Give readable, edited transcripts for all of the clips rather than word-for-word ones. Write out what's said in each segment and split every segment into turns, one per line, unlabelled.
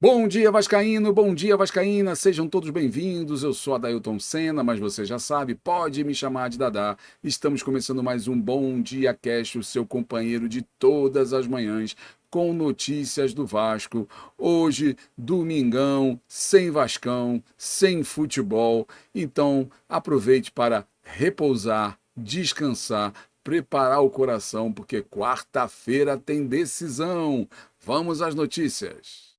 Bom dia, vascaíno, bom dia, vascaína, sejam todos bem-vindos. Eu sou Adailton Senna, mas você já sabe, pode me chamar de Dadá. Estamos começando mais um Bom Dia Cast, o seu companheiro de todas as manhãs, com notícias do Vasco. Hoje, domingão, sem Vascão, sem futebol. Então, aproveite para repousar, descansar, preparar o coração, porque quarta-feira tem decisão. Vamos às notícias.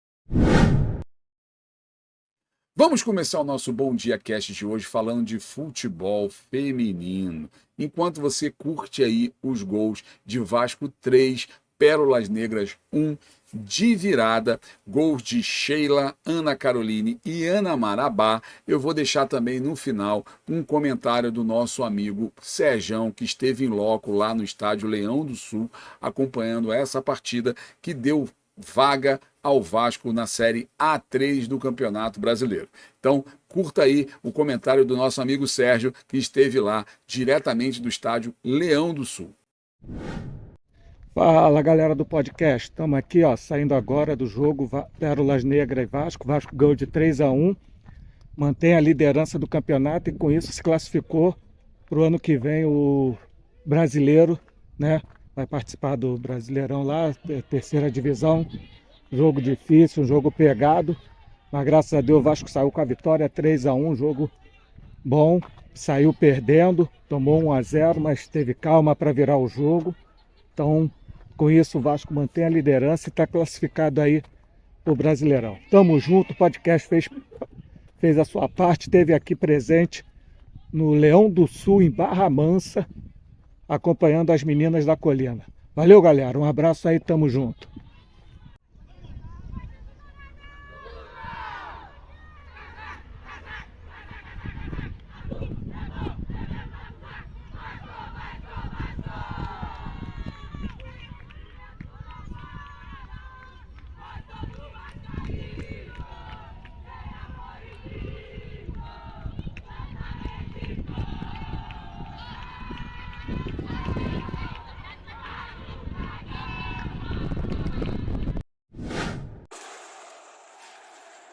Vamos começar o nosso Bom Dia Cast de hoje falando de futebol feminino. Enquanto você curte aí os gols de Vasco 3, Pérolas Negras 1, de virada, gols de Sheila, Ana Caroline e Ana Marabá, eu vou deixar também no final um comentário do nosso amigo Serjão, que esteve em loco lá no estádio Leão do Sul, acompanhando essa partida que deu vaga ao Vasco na Série A3 do Campeonato Brasileiro. Então, curta aí o comentário do nosso amigo Sérgio, que esteve lá diretamente do estádio Leão do Sul.
Fala, galera do podcast, estamos aqui saindo agora do jogo Pérolas Negras e Vasco. Vasco ganhou de 3-1, mantém a liderança do campeonato e com isso se classificou para o ano que vem o brasileiro, né? Vai participar do Brasileirão lá, terceira divisão. Jogo difícil, um jogo pegado, mas graças a Deus o Vasco saiu com a vitória 3-1, jogo bom, saiu perdendo, tomou 1-0, mas teve calma para virar o jogo. Então, com isso o Vasco mantém a liderança e está classificado aí para o Brasileirão. Tamo junto, o podcast fez a sua parte, esteve aqui presente no Leão do Sul, em Barra Mansa, acompanhando as meninas da Colina. Valeu, galera, um abraço aí, tamo junto.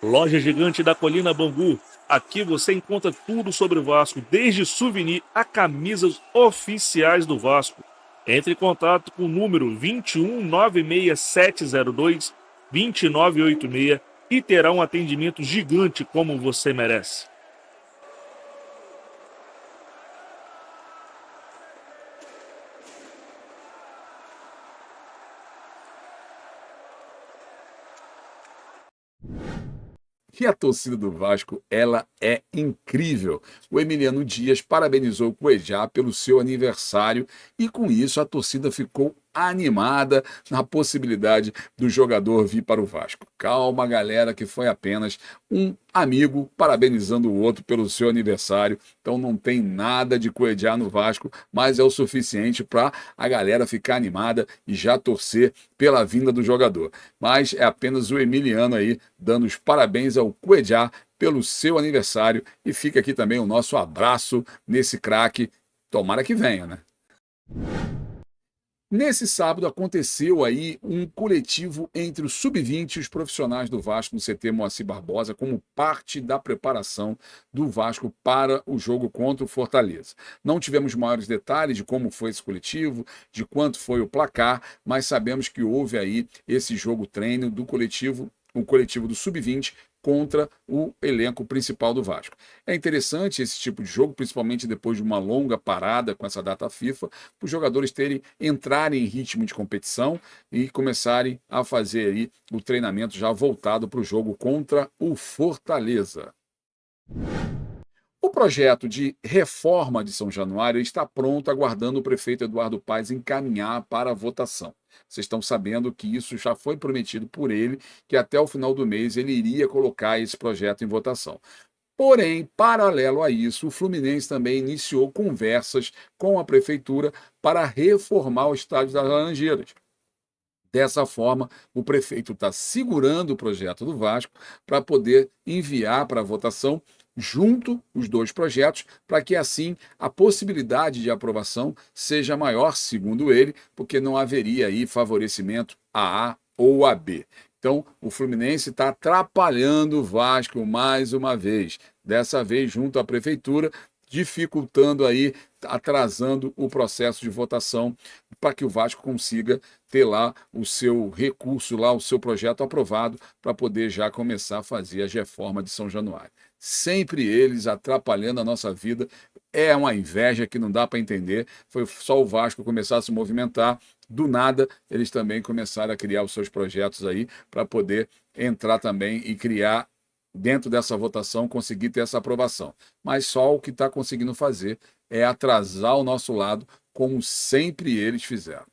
Loja Gigante da Colina Bambu. Aqui você encontra tudo sobre o Vasco, desde souvenir a camisas oficiais do Vasco. Entre em contato com o número 21 96702 2986 e terá um atendimento gigante como você merece.
E a torcida do Vasco, ela é incrível. O Emiliano Dias parabenizou o Cuejá pelo seu aniversário e com isso a torcida ficou animada na possibilidade do jogador vir para o Vasco. Calma, galera, que foi apenas um amigo parabenizando o outro pelo seu aniversário. Então não tem nada de Cuejá no Vasco, mas é o suficiente para a galera ficar animada e já torcer pela vinda do jogador. Mas é apenas o Emiliano aí dando os parabéns ao Cuejá pelo seu aniversário e fica aqui também o nosso abraço nesse craque. Tomara que venha, né? Nesse sábado aconteceu aí um coletivo entre os sub-20 e os profissionais do Vasco no CT Moacir Barbosa como parte da preparação do Vasco para o jogo contra o Fortaleza. Não tivemos maiores detalhes de como foi esse coletivo, de quanto foi o placar, mas sabemos que houve aí esse jogo treino do coletivo, o coletivo do sub-20 contra o elenco principal do Vasco. É interessante esse tipo de jogo, principalmente depois de uma longa parada com essa data FIFA, para os jogadores entrarem em ritmo de competição e começarem a fazer aí o treinamento já voltado para o jogo contra o Fortaleza. O projeto de reforma de São Januário está pronto, aguardando o prefeito Eduardo Paes encaminhar para a votação. Vocês estão sabendo que isso já foi prometido por ele, que até o final do mês ele iria colocar esse projeto em votação. Porém, paralelo a isso, o Fluminense também iniciou conversas com a prefeitura para reformar o estádio das Laranjeiras. Dessa forma, o prefeito está segurando o projeto do Vasco para poder enviar para votação junto os dois projetos, para que assim a possibilidade de aprovação seja maior, segundo ele, porque não haveria aí favorecimento a A ou a B. Então, o Fluminense está atrapalhando o Vasco mais uma vez, dessa vez junto à prefeitura, dificultando aí, atrasando o processo de votação para que o Vasco consiga ter lá o seu recurso, lá o seu projeto aprovado para poder já começar a fazer as reformas de São Januário. Sempre eles atrapalhando a nossa vida, é uma inveja que não dá para entender. Foi só o Vasco começar a se movimentar, do nada eles também começaram a criar os seus projetos aí para poder entrar também e criar dentro dessa votação, conseguir ter essa aprovação. Mas só o que está conseguindo fazer é atrasar o nosso lado, como sempre eles fizeram.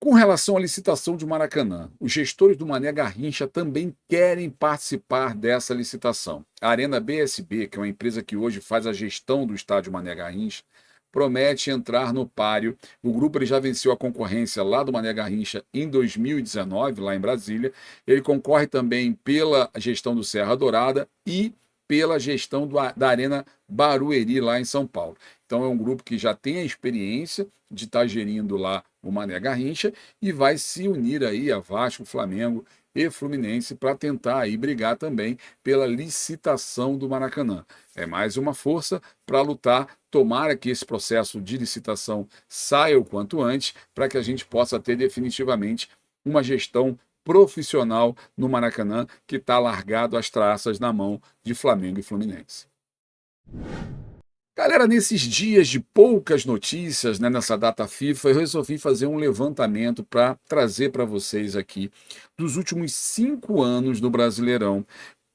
Com relação à licitação de Maracanã, os gestores do Mané Garrincha também querem participar dessa licitação. A Arena BSB, que é uma empresa que hoje faz a gestão do estádio Mané Garrincha, promete entrar no páreo. O grupo ele já venceu a concorrência lá do Mané Garrincha em 2019, lá em Brasília. Ele concorre também pela gestão do Serra Dourada e pela gestão da Arena Barueri, lá em São Paulo. Então é um grupo que já tem a experiência de estar gerindo lá o Mané Garrincha e vai se unir aí a Vasco, Flamengo e Fluminense para tentar aí brigar também pela licitação do Maracanã. É mais uma força para lutar, tomara que esse processo de licitação saia o quanto antes, para que a gente possa ter definitivamente uma gestão profissional no Maracanã que está largado as traças na mão de Flamengo e Fluminense. Galera, nesses dias de poucas notícias, né, nessa data FIFA, eu resolvi fazer um levantamento para trazer para vocês aqui dos últimos 5 anos do Brasileirão,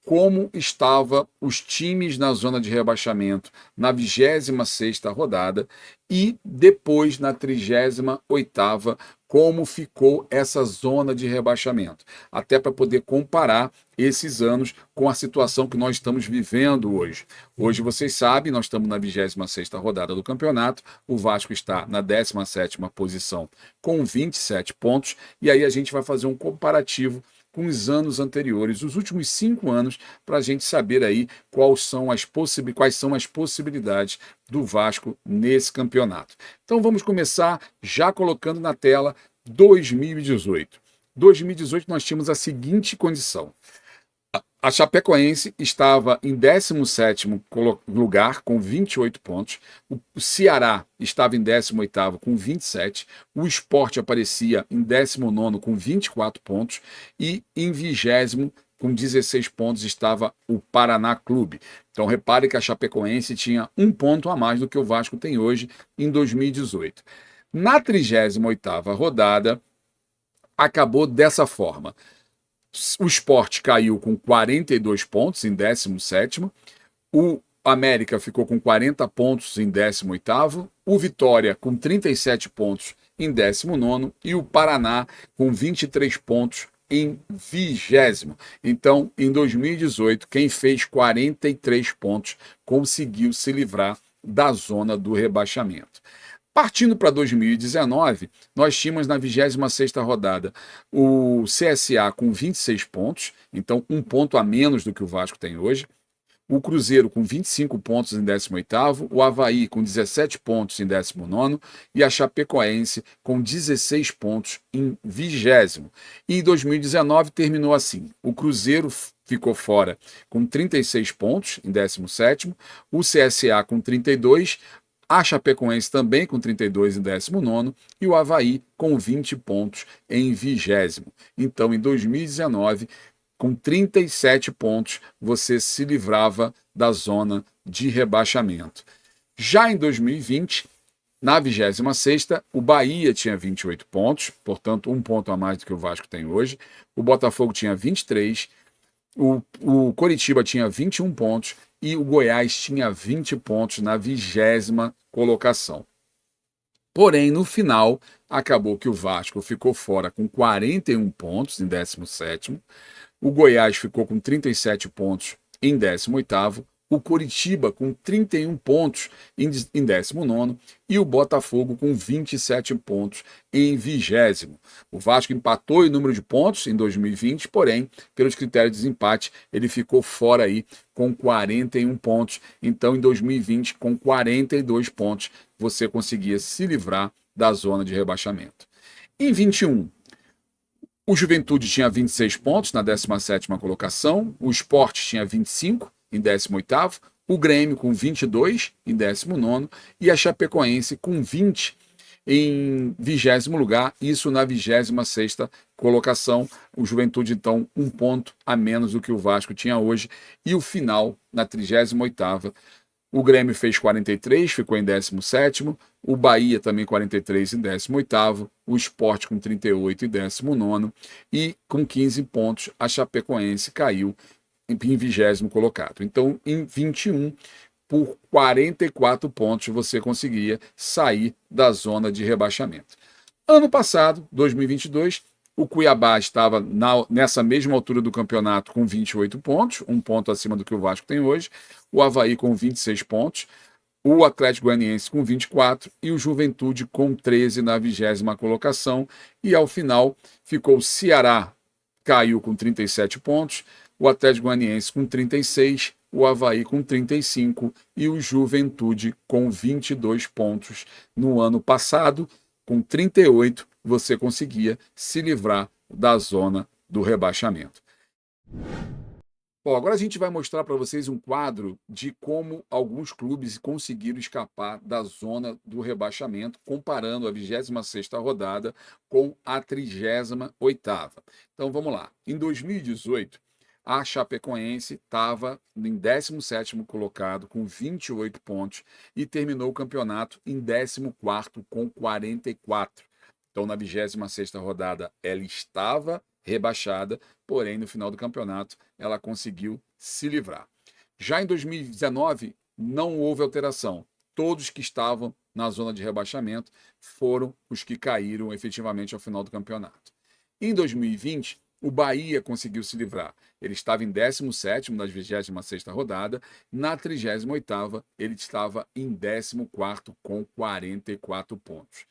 como estavam os times na zona de rebaixamento na 26ª rodada e depois na 38ª, como ficou essa zona de rebaixamento, até para poder comparar esses anos com a situação que nós estamos vivendo hoje. Hoje, vocês sabem, nós estamos na 26ª rodada do campeonato, o Vasco está na 17ª posição com 27 pontos, e aí a gente vai fazer um comparativo com os anos anteriores, os últimos 5 anos, para a gente saber aí quais são as possibilidades do Vasco nesse campeonato. Então vamos começar já colocando na tela 2018. 2018 nós tínhamos a seguinte condição. A Chapecoense estava em 17º lugar, com 28 pontos. O Ceará estava em 18º, com 27. O Sport aparecia em 19º, com 24 pontos. E em 20º, com 16 pontos, estava o Paraná Clube. Então, repare que a Chapecoense tinha 1 ponto a mais do que o Vasco tem hoje, em 2018. Na 38ª rodada, acabou dessa forma. O Sport caiu com 42 pontos em 17º, o América ficou com 40 pontos em 18º, o Vitória com 37 pontos em 19º e o Paraná com 23 pontos em 20º. Então, em 2018, quem fez 43 pontos conseguiu se livrar da zona do rebaixamento. Partindo para 2019, nós tínhamos na 26ª rodada o CSA com 26 pontos, então 1 ponto a menos do que o Vasco tem hoje. O Cruzeiro com 25 pontos em 18º, o Avaí com 17 pontos em 19º e a Chapecoense com 16 pontos em 20º. E em 2019 terminou assim: o Cruzeiro ficou fora com 36 pontos em 17º, o CSA com 32, a Chapecoense também com 32 em 19º e o Avaí com 20 pontos em 20º. Então, em 2019, com 37 pontos, você se livrava da zona de rebaixamento. Já em 2020, na 26ª, o Bahia tinha 28 pontos, portanto, 1 ponto a mais do que o Vasco tem hoje. O Botafogo tinha 23, o Coritiba tinha 21 pontos e o Goiás tinha 20 pontos na 20ª colocação. Porém, no final, acabou que o Vasco ficou fora com 41 pontos em 17º, o Goiás ficou com 37 pontos em 18º, o Coritiba com 31 pontos em 19º e o Botafogo com 27 pontos em 20º. O Vasco empatou em número de pontos em 2020, porém, pelos critérios de desempate, ele ficou fora aí com 41 pontos. Então, em 2020, com 42 pontos, você conseguia se livrar da zona de rebaixamento. Em 21, o Juventude tinha 26 pontos na 17ª colocação, o Sport tinha 25 em 18º, o Grêmio com 22 em 19º e a Chapecoense com 20 em 20º lugar, isso na 26ª colocação. O Juventude, então, um ponto a menos do que o Vasco tinha hoje. E o final, na 38ª, o Grêmio fez 43, ficou em 17º, o Bahia também 43 em 18º, o Sport com 38 em 19º e com 15 pontos a Chapecoense caiu em 20º colocado. Então, em 21, por 44 pontos, você conseguia sair da zona de rebaixamento. Ano passado, 2022, o Cuiabá estava nessa mesma altura do campeonato com 28 pontos, um ponto acima do que o Vasco tem hoje, o Avaí com 26 pontos, o Atlético Goianiense com 24 e o Juventude com 13 na 20ª colocação. E ao final ficou o Ceará, caiu com 37 pontos, o Atlético Goianiense com 36, o Avaí com 35 e o Juventude com 22 pontos. No ano passado, com 38, você conseguia se livrar da zona do rebaixamento. Bom, agora a gente vai mostrar para vocês um quadro de como alguns clubes conseguiram escapar da zona do rebaixamento, comparando a 26ª rodada com a 38ª. Então vamos lá. Em 2018, a Chapecoense estava em 17º colocado com 28 pontos e terminou o campeonato em 14º com 44. Então, na 26ª rodada, ela estava rebaixada, porém, no final do campeonato, ela conseguiu se livrar. Já em 2019, não houve alteração. Todos que estavam na zona de rebaixamento foram os que caíram efetivamente ao final do campeonato. Em 2020, o Bahia conseguiu se livrar. Ele estava em 17º na 26ª rodada. Na 38ª, ele estava em 14º com 44 pontos.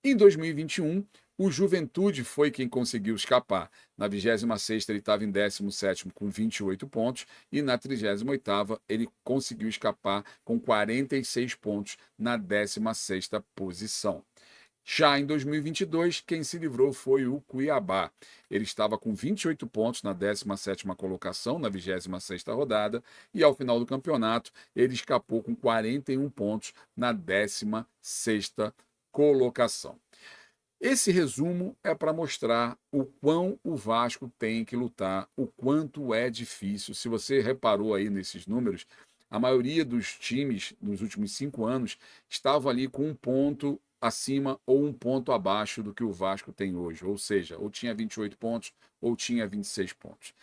Em 2021, o Juventude foi quem conseguiu escapar. Na 26ª, ele estava em 17º com 28 pontos e na 38ª, ele conseguiu escapar com 46 pontos na 16ª posição. Já em 2022, quem se livrou foi o Cuiabá. Ele estava com 28 pontos na 17ª colocação, na 26ª rodada, e ao final do campeonato, ele escapou com 41 pontos na 16ª colocação. Esse resumo é para mostrar o quão o Vasco tem que lutar, o quanto é difícil. Se você reparou aí nesses números, a maioria dos times nos últimos 5 anos estavam ali com um ponto acima ou um ponto abaixo do que o Vasco tem hoje. Ou seja, ou tinha 28 pontos ou tinha 26 pontos.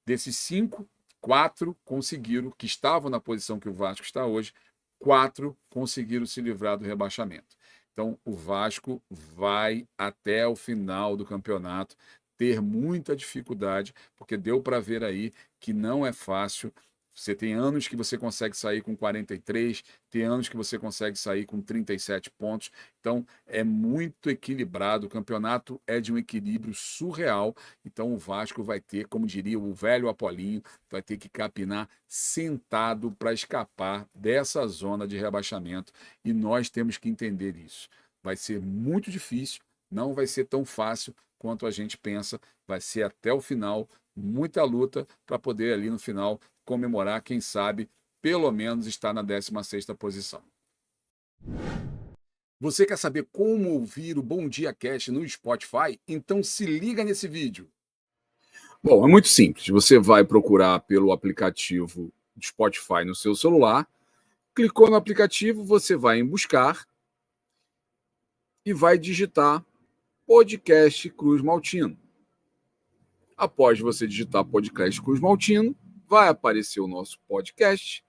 Desses 5, 4 conseguiram, que estavam na posição que o Vasco está hoje, 4 conseguiram se livrar do rebaixamento. Então, o Vasco vai até o final do campeonato ter muita dificuldade, porque deu para ver aí que não é fácil. Você tem anos que você consegue sair com 43, tem anos que você consegue sair com 37 pontos. Então, é muito equilibrado. O campeonato é de um equilíbrio surreal. Então, o Vasco vai ter, como diria o velho Apolinho, vai ter que capinar sentado para escapar dessa zona de rebaixamento. E nós temos que entender isso. Vai ser muito difícil, não vai ser tão fácil quanto a gente pensa. Vai ser até o final, muita luta para poder ali no final comemorar, quem sabe, pelo menos estar na 16ª posição. Você quer saber como ouvir o Bom Dia Cast no Spotify? Então se liga nesse vídeo. Bom, é muito simples. Você vai procurar pelo aplicativo do Spotify no seu celular, clicou no aplicativo, você vai em buscar e vai digitar Podcast Cruz Maltino. Após você digitar Podcast Cruz Maltino, vai aparecer o nosso podcast.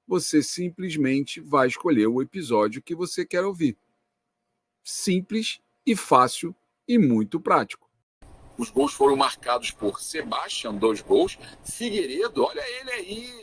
Você simplesmente vai escolher o episódio que você quer ouvir. Simples e fácil e muito prático. Os gols foram marcados por Sebastião, 2 gols. Figueiredo, olha ele aí.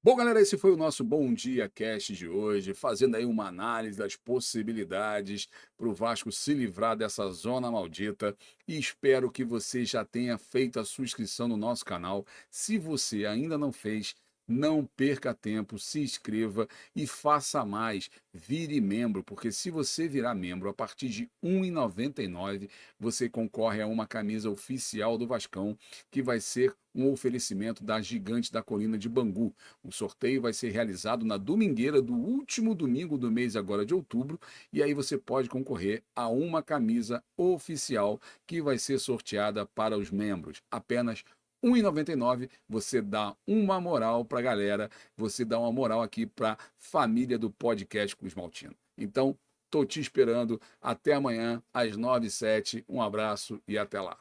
Bom, galera, esse foi o nosso Bom Dia Cast de hoje, fazendo aí uma análise das possibilidades para o Vasco se livrar dessa zona maldita e espero que você já tenha feito a sua inscrição no nosso canal. Se você ainda não fez, não perca tempo, se inscreva e faça mais, vire membro, porque se você virar membro a partir de R$ 1,99, você concorre a uma camisa oficial do Vascão, que vai ser um oferecimento da Gigante da Colina de Bangu. O sorteio vai ser realizado na domingueira do último domingo do mês agora de outubro, e aí você pode concorrer a uma camisa oficial que vai ser sorteada para os membros. Apenas R$ 1,99, você dá uma moral para a galera, você dá uma moral aqui para a família do podcast Cruz Maltino. Então, tô te esperando. Até amanhã, às 9h07. Um abraço e até lá.